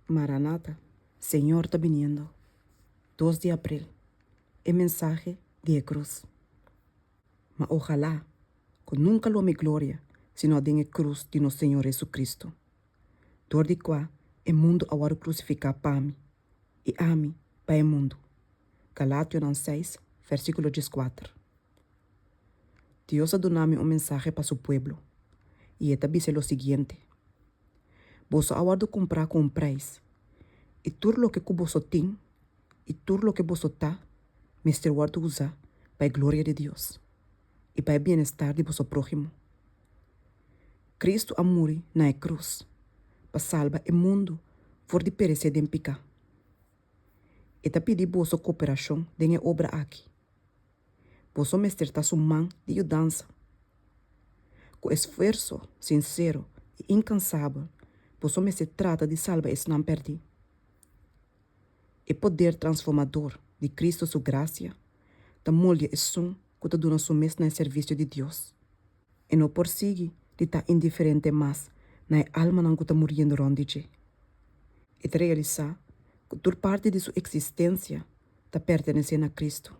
Maranata, Señor está viniendo. 2 de abril. El mensaje de cruz. Mas ojalá que nunca lo mi gloria, sino de la cruz de nuestro Señor Jesucristo. Door de qua el mundo agora crucificar para mí y a mí para el mundo. Galátios 6, versículo 14. Dios ha dado un mensaje para su pueblo y esta dice lo siguiente. Vos agora comprar con un precio y todo lo que vos tiene y todo lo que vos está, Mr. Guardo usa para la gloria de Dios y para el bienestar de vuestro prójimo. Cristo ha muerto en la cruz para salvar el mundo por de perecer de pecado. Eta pedi vossa cooperação de obra aqui. Vosso mestre está sumando de dança. Com esforço sincero e incansável, vosso mestre trata de salvar esse não perdido. O poder transformador de Cristo, sua graça, da molde e som que te dona seu mestre no serviço de Deus. E não persigue de estar indiferente mais na alma não que está morrendo ronde. E te realizar que toda parte de sua existência está pertencendo a Cristo,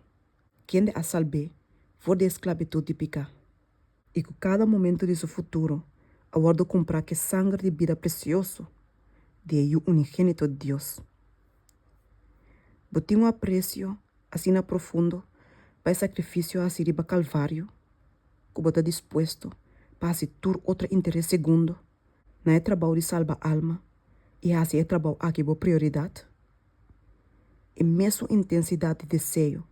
quem a salve for de esclavitud de pecado. E que cada momento de seu futuro aguarda comprar que sangue de vida precioso de o unigênito de Deus. Botinho um aprecio assim na profundo para o sacrifício a riba Calvário, que bota disposto para assistir outro interesse segundo na trabalho de salvar alma e assim é trabalho aqui boa prioridade. E mesmo intensidade de desejo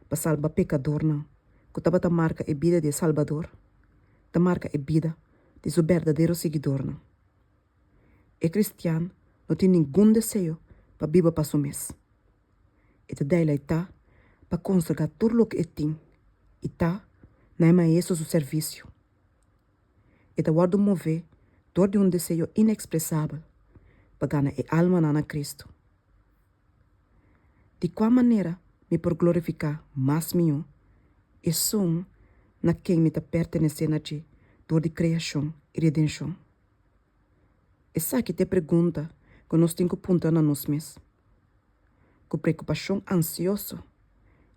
para salvar pecador não, que estava a marca a vida de Salvador, a marca a vida de seu verdadeiro seguidor não. E cristiano não tem nenhum desejo para viver para seu mês. E te dá está para consagrar tudo o que tem e tá na maestro seu serviço. E te guarda mover dor de desejo inexpressável para ganhar a alma na Cristo. De qual maneira me por glorificar mais meu e som na quem me está pertencendo a ti, dor de criação e redenção. Essa que te pergunta que nós temos que apontar na nós mesmos. Com preocupação ansiosa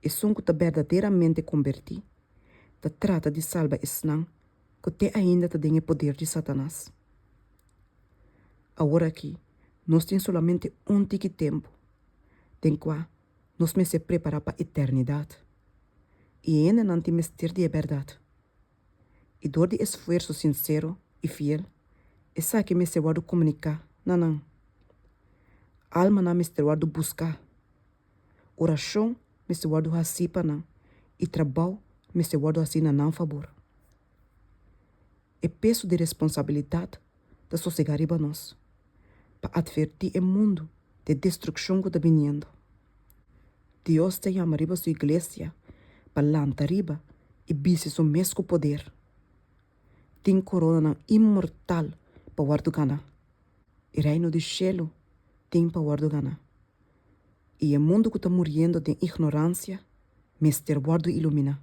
e som que está verdadeiramente convertido, te trata de salvar esse não que te ainda te tem o poder de Satanás. Agora aqui, nós temos solamente tique tempo, tem qual nós me se preparar para a eternidade. E ainda não te mestre de verdade. E dor de esforço sincero e fiel, essa que me se guardo comunicar, não. Alma não me se guardo buscar. Oração me se guardo assim para não. E trabalho me se guardo assim não favor. E peso de responsabilidade da sossegar riba nós, para advertir o mundo de destruição que está vindo. Deus te chama riba sua igreja para lantar riba e bise seu mesmo poder. Tem corona imortal para guardar ganhar. E reino de cielo tem para guardar ganhar. E o mundo que está morrendo de ignorância, Mr. Guardo ilumina.